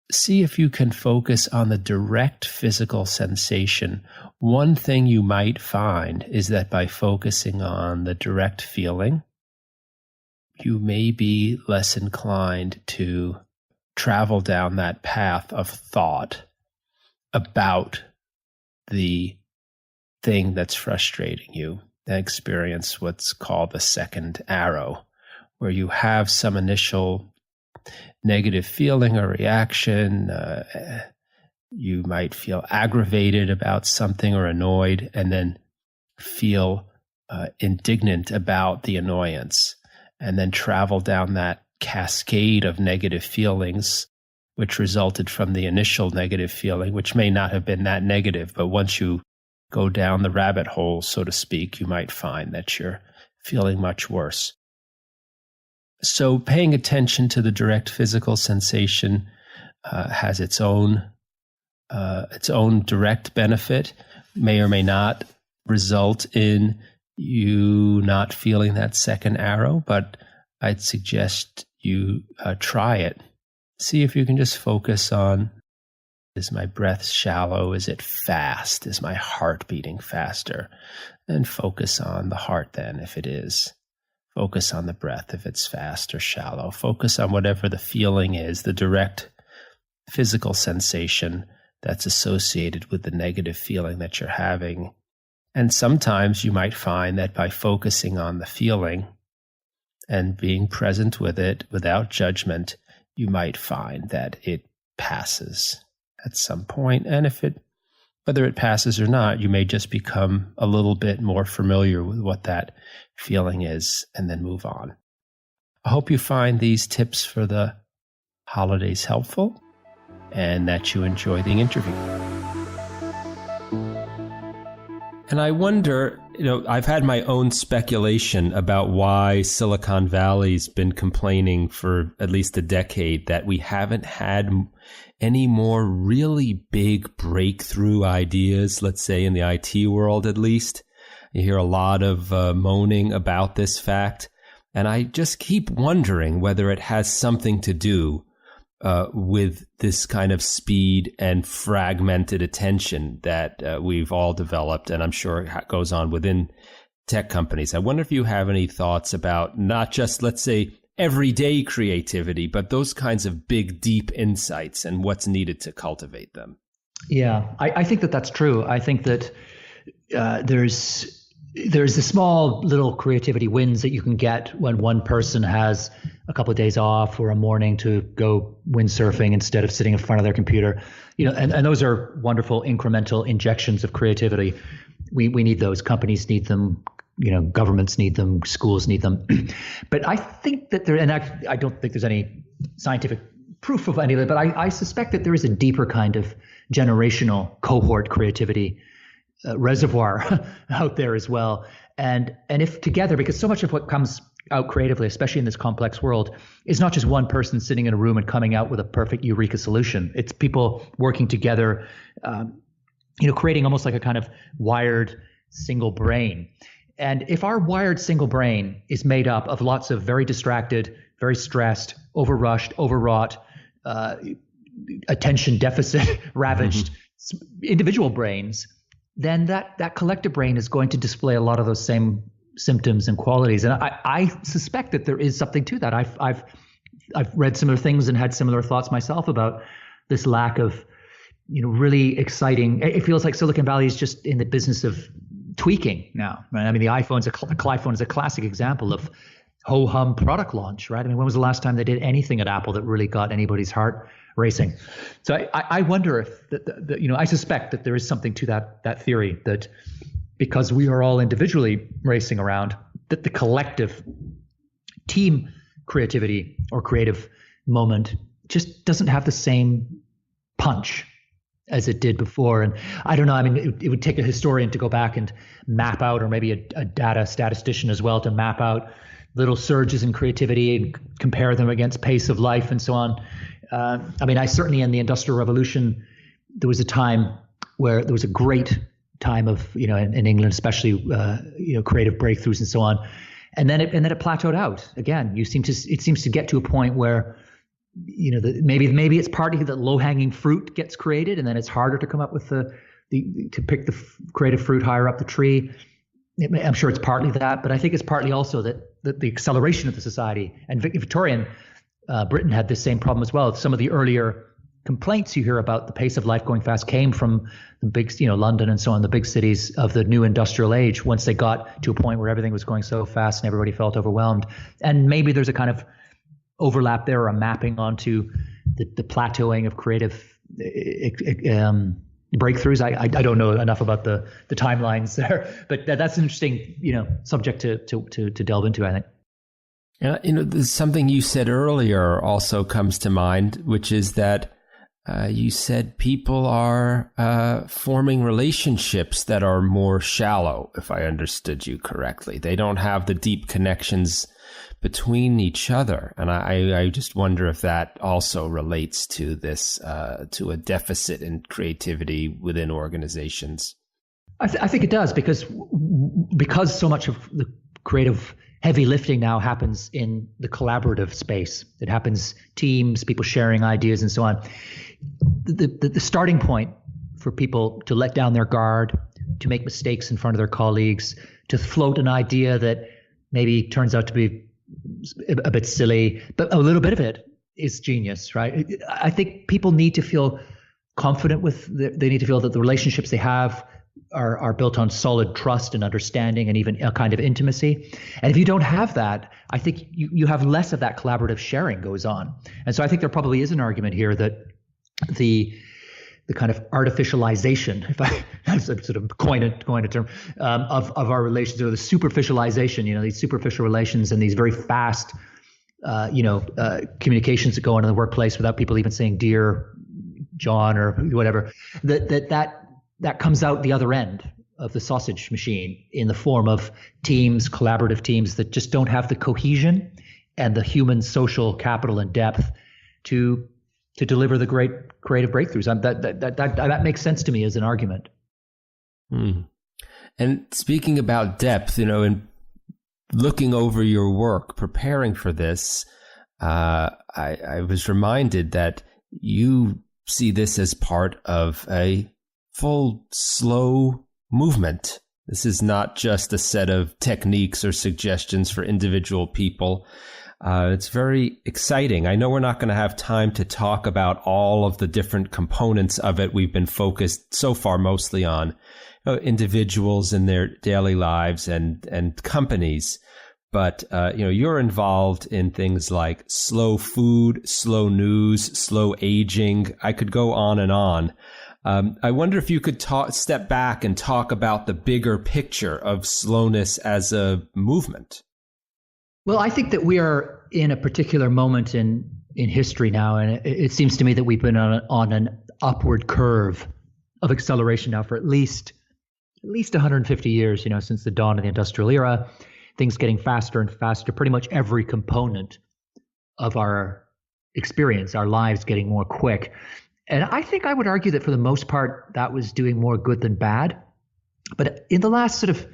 see if you can focus on the direct physical sensation. One thing you might find is that by focusing on the direct feeling, you may be less inclined to travel down that path of thought about the thing that's frustrating you, and experience what's called the second arrow, where you have some initial negative feeling or reaction. You might feel aggravated about something or annoyed, and then feel indignant about the annoyance, and then travel down that cascade of negative feelings, which resulted from the initial negative feeling, which may not have been that negative, but once you go down the rabbit hole, so to speak, you might find that you're feeling much worse. So paying attention to the direct physical sensation has its own direct benefit, may or may not result in you not feeling that second arrow, but I'd suggest you try it. See if you can just focus on, is my breath shallow? Is it fast? Is my heart beating faster? And focus on the heart then, if it is. Focus on the breath, if it's fast or shallow. Focus on whatever the feeling is, the direct physical sensation that's associated with the negative feeling that you're having. And sometimes you might find that by focusing on the feeling and being present with it without judgment, you might find that it passes at some point. And whether it passes or not, you may just become a little bit more familiar with what that feeling is and then move on. I hope you find these tips for the holidays helpful and that you enjoy the interview. And I wonder, I've had my own speculation about why Silicon Valley's been complaining for at least a decade that we haven't had any more really big breakthrough ideas, let's say in the IT world at least. You hear a lot of moaning about this fact. And I just keep wondering whether it has something to do with this kind of speed and fragmented attention that we've all developed, and I'm sure it goes on within tech companies. I wonder if you have any thoughts about not just, let's say, everyday creativity, but those kinds of big, deep insights and what's needed to cultivate them. Yeah, I think that's true. I think that there's the small little creativity wins that you can get when one person has a couple of days off or a morning to go windsurfing instead of sitting in front of their computer. And those are wonderful incremental injections of creativity. We need those. Companies need them. Governments need them. Schools need them. But I think that I don't think there's any scientific proof of any of it, but I suspect that there is a deeper kind of generational cohort creativity reservoir out there as well. And if together, because so much of what comes out creatively, especially in this complex world, is not just one person sitting in a room and coming out with a perfect eureka solution. It's people working together, creating almost like a kind of wired single brain. And if our wired single brain is made up of lots of very distracted, very stressed, overrushed, overwrought, attention deficit ravaged individual brains, then that collective brain is going to display a lot of those same symptoms and qualities. And I suspect that there is something to that. I've read similar things and had similar thoughts myself about this lack of, really exciting. It feels like Silicon Valley is just in the business of tweaking now, right? I mean, the iPhone is a classic example of ho-hum product launch, right? I mean, when was the last time they did anything at Apple that really got anybody's heart racing? So I wonder if, I suspect that there is something to that theory, that because we are all individually racing around, that the collective team creativity or creative moment just doesn't have the same punch as it did before. And I don't know, I mean, it would take a historian to go back and map out, or maybe a data statistician as well, to map out little surges in creativity and compare them against pace of life and so on. I mean, I certainly, in the Industrial Revolution, there was a time where there was a great time of, in England especially, creative breakthroughs and so on, and then it plateaued out again. It seems to get to a point where, maybe it's partly that low-hanging fruit gets created, and then it's harder to come up with to pick the creative fruit higher up the tree. I'm sure it's partly that, but I think it's partly also that the acceleration of the society, and Victorian Britain had this same problem as well. Some of the earlier complaints you hear about the pace of life going fast came from the big, London and so on, the big cities of the new industrial age, once they got to a point where everything was going so fast and everybody felt overwhelmed. And maybe there's a kind of overlap there, or a mapping onto the plateauing of creative breakthroughs. I don't know enough about the timelines there, but that's an interesting, subject to delve into, I think. There's something you said earlier also comes to mind, which is that you said people are forming relationships that are more shallow, if I understood you correctly. They don't have the deep connections between each other. And I just wonder if that also relates to this, to a deficit in creativity within organizations. I think it does, because so much of the creative heavy lifting now happens in the collaborative space. It happens teams, people sharing ideas and so on. The starting point for people to let down their guard, to make mistakes in front of their colleagues, to float an idea that maybe turns out to be a bit silly, but a little bit of it is genius, right? I think people need to feel confident they need to feel that the relationships they have are built on solid trust and understanding, and even a kind of intimacy. And if you don't have that, I think you have less of that collaborative sharing goes on. And so I think there probably is an argument here that the kind of artificialization, if I sort of coin a term, of our relations, or the superficialization, these superficial relations and these very fast, communications that go on in the workplace without people even saying "Dear John" or whatever, that comes out the other end of the sausage machine in the form of teams, collaborative teams that just don't have the cohesion and the human social capital and depth to deliver the great creative breakthroughs. That makes sense to me as an argument. And speaking about depth, in looking over your work, preparing for this, I was reminded that you see this as part of a full slow movement. This is not just a set of techniques or suggestions for individual people. It's very exciting. I know we're not going to have time to talk about all of the different components of it. We've been focused so far mostly on individuals in their daily lives and companies. But, you're involved in things like slow food, slow news, slow aging. I could go on and on. I wonder if you could step back and talk about the bigger picture of slowness as a movement. Well, I think that we are in a particular moment in history now, and it seems to me that we've been on an upward curve of acceleration now for at least 150 years, since the dawn of the industrial era. things getting faster and faster, pretty much every component of our experience, our lives getting more quick. And I think I would argue that for the most part, that was doing more good than bad. But in the last sort of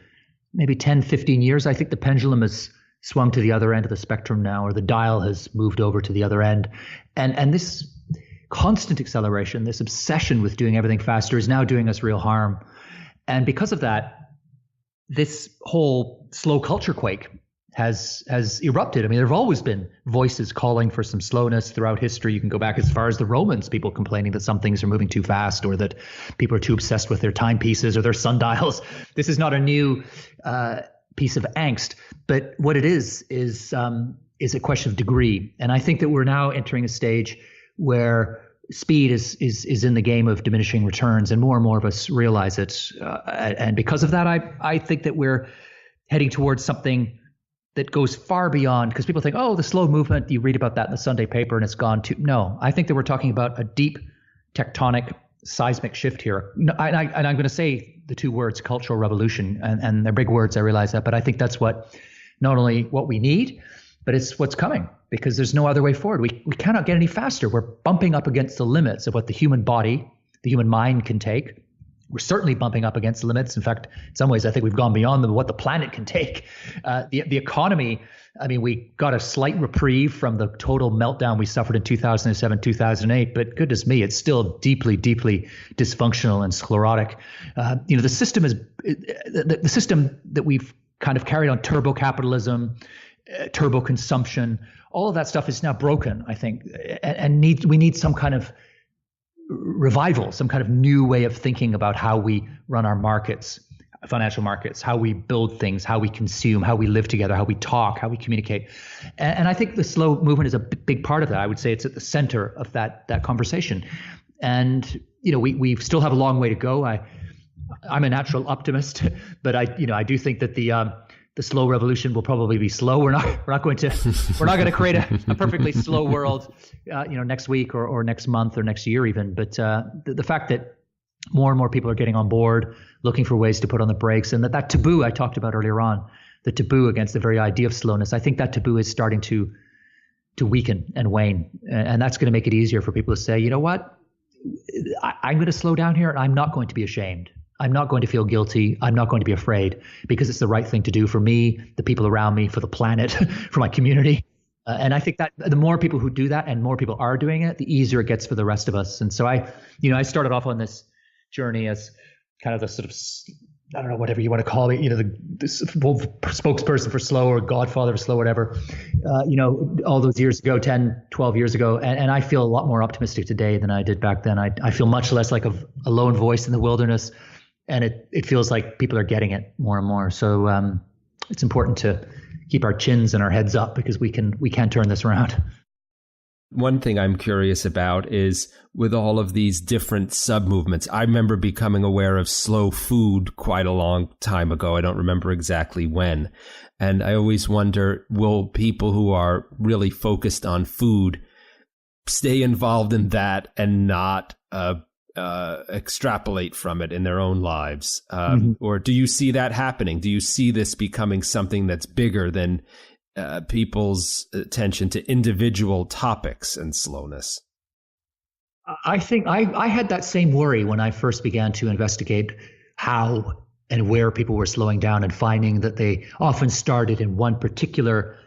maybe 10, 15 years, I think the pendulum has swung to the other end of the spectrum now, or the dial has moved over to the other end. And this constant acceleration, this obsession with doing everything faster is now doing us real harm. And because of that, this whole slow culture quake has erupted. I mean, there have always been voices calling for some slowness throughout history. You can go back as far as the Romans, people complaining that some things are moving too fast, or that people are too obsessed with their timepieces or their sundials. This is not a new piece of angst, but what it is a question of degree. And I think that we're now entering a stage where speed is in the game of diminishing returns, and more of us realize it. And because of that, I think that we're heading towards something that goes far beyond, because people think, oh, the slow movement, you read about that in the Sunday paper and it's gone too. No, I think that we're talking about a deep tectonic seismic shift here. And I'm going to say the two words cultural revolution, and they're big words, I realize that, but I think that's not only what we need, but it's what's coming, because there's no other way forward. We cannot get any faster. We're bumping up against the limits of what the human body, the human mind can take. We're certainly bumping up against the limits. In fact, in some ways, I think we've gone beyond what the planet can take. The economy, I mean, we got a slight reprieve from the total meltdown we suffered in 2007, 2008, but goodness me, it's still deeply, deeply dysfunctional and sclerotic. The system is the system that we've kind of carried on, turbo capitalism, turbo consumption, all of that stuff is now broken, I think, and we need some kind of revival, some kind of new way of thinking about how we run our markets, financial markets, how we build things, how we consume, how we live together, how we talk, how we communicate. And I think the slow movement is a big part of that. I would say it's at the center of that conversation. And, we still have a long way to go. I'm a natural optimist, but I do think that the slow revolution will probably be slow. We're not going to create a perfectly slow world, next week or next month or next year even. But the fact that more and more people are getting on board, looking for ways to put on the brakes, and that taboo I talked about earlier on, the taboo against the very idea of slowness, I think that taboo is starting to weaken and wane, and that's going to make it easier for people to say, you know what, I'm going to slow down here, and I'm not going to be ashamed. I'm not going to feel guilty. I'm not going to be afraid, because it's the right thing to do for me, the people around me, for the planet, for my community. And I think that the more people who do that, and more people are doing it, the easier it gets for the rest of us. And so I started off on this journey as kind of the sort of, I don't know, whatever you want to call it, the spokesperson for slow, or godfather of slow, whatever, all those years ago, 10, 12 years ago. And I feel a lot more optimistic today than I did back then. I feel much less like a lone voice in the wilderness. And it feels like people are getting it more and more. So it's important to keep our chins and our heads up, because we can turn this around. One thing I'm curious about is, with all of these different sub-movements, I remember becoming aware of slow food quite a long time ago. I don't remember exactly when. And I always wonder, will people who are really focused on food stay involved in that and not extrapolate from it in their own lives? Or do you see that happening? Do you see this becoming something that's bigger than people's attention to individual topics and slowness? I think I had that same worry when I first began to investigate how and where people were slowing down, and finding that they often started in one particular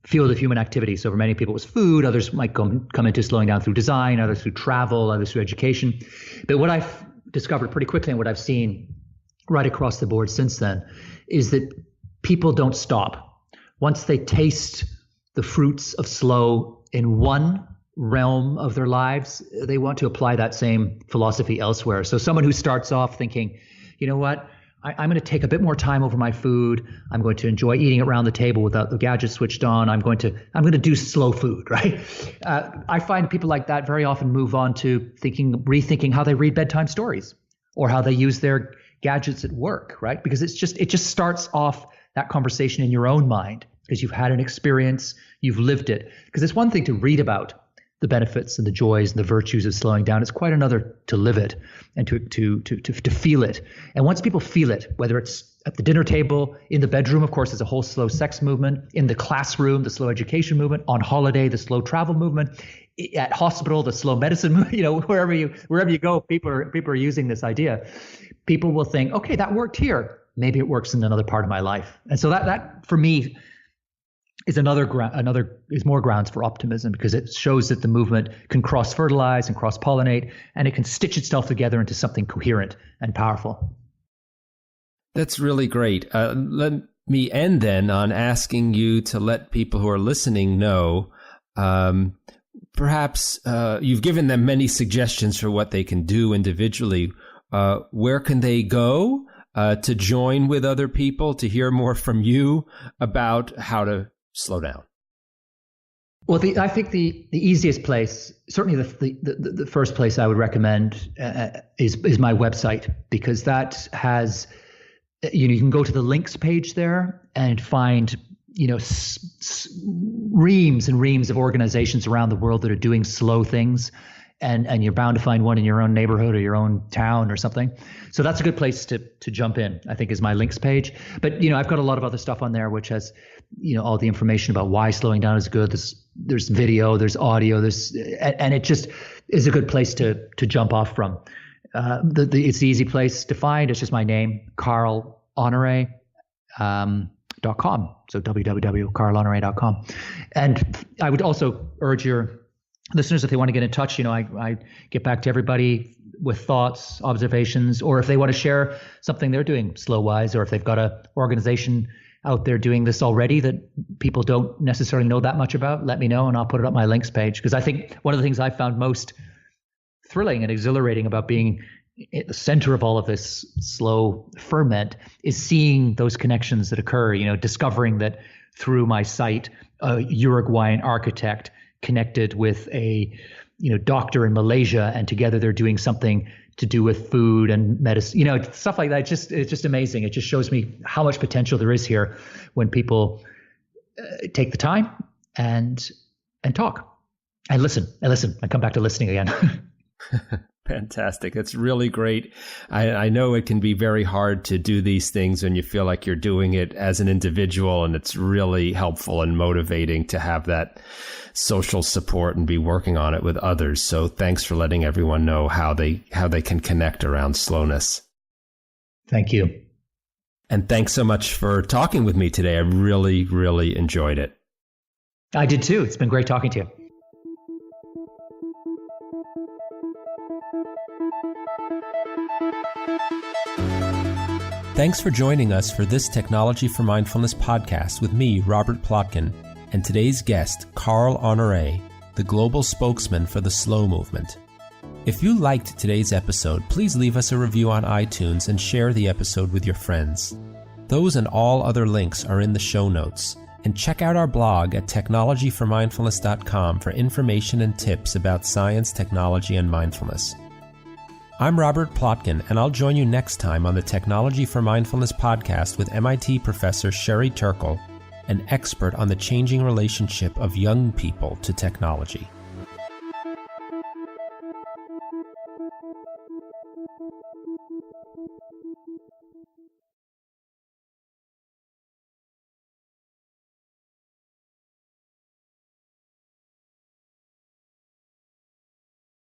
field of human activity. So for many people it was food, others might come into slowing down through design, others through travel, others through education. But what I've discovered pretty quickly, and what I've seen right across the board since then, is that people don't stop. Once they taste the fruits of slow in one realm of their lives, they want to apply that same philosophy elsewhere. So someone who starts off thinking, you know what, I'm going to take a bit more time over my food. I'm going to enjoy eating it around the table without the gadgets switched on. I'm going to do slow food, right? I find people like that very often move on to rethinking how they read bedtime stories, or how they use their gadgets at work, right? Because it just starts off that conversation in your own mind, because you've had an experience, you've lived it. Because it's one thing to read about the benefits and the joys and the virtues of slowing down. It's quite another to live it and to feel it. And once people feel it, whether it's at the dinner table, in the bedroom, of course, there's a whole slow sex movement, in the classroom, the slow education movement, on holiday, the slow travel movement, at hospital, the slow medicine movement, wherever you go, people are using this idea. People will think, okay, that worked here. Maybe it works in another part of my life. And so that for me is is more grounds for optimism, because it shows that the movement can cross-fertilize and cross-pollinate, and it can stitch itself together into something coherent and powerful. That's really great. Let me end then on asking you to let people who are listening know, perhaps you've given them many suggestions for what they can do individually. Where can they go to join with other people, to hear more from you about how to slow down? Well, I think the easiest place, certainly the first place I would recommend is my website, because that has, you can go to the links page there and find, reams and reams of organizations around the world that are doing slow things. And you're bound to find one in your own neighborhood or your own town or something. So that's a good place to jump in, I think, is my links page. But, I've got a lot of other stuff on there, which has, all the information about why slowing down is good. There's video, there's audio, and it just is a good place to jump off from. It's the easy place to find. It's just my name, Honoré.com. So www.carlhonore.com. And I would also urge your listeners, if they want to get in touch, I get back to everybody with thoughts, observations, or if they want to share something they're doing slow-wise, or if they've got an organization out there doing this already that people don't necessarily know that much about, let me know and I'll put it up my links page. Because I think one of the things I found most thrilling and exhilarating about being at the center of all of this slow ferment is seeing those connections that occur, discovering that through my site, a Uruguayan architect connected with a doctor in Malaysia, and together they're doing something to do with food and medicine, stuff like that. It's just amazing. It just shows me how much potential there is here when people take the time and talk and listen and come back to listening again. Fantastic. It's really great. I know it can be very hard to do these things when you feel like you're doing it as an individual, and it's really helpful and motivating to have that social support and be working on it with others. So thanks for letting everyone know how they can connect around slowness. Thank you. And thanks so much for talking with me today. I really, really enjoyed it. I did too. It's been great talking to you. Thanks for joining us for this Technology for Mindfulness podcast with me, Robert Potkin, and today's guest, Carl Honoré, the global spokesman for the slow movement. If you liked today's episode, please leave us a review on iTunes and share the episode with your friends. Those and all other links are in the show notes. And check out our blog at technologyformindfulness.com for information and tips about science, technology, and mindfulness. I'm Robert Potkin, and I'll join you next time on the Technology for Mindfulness podcast with MIT professor Sherry Turkle, an expert on the changing relationship of young people to technology.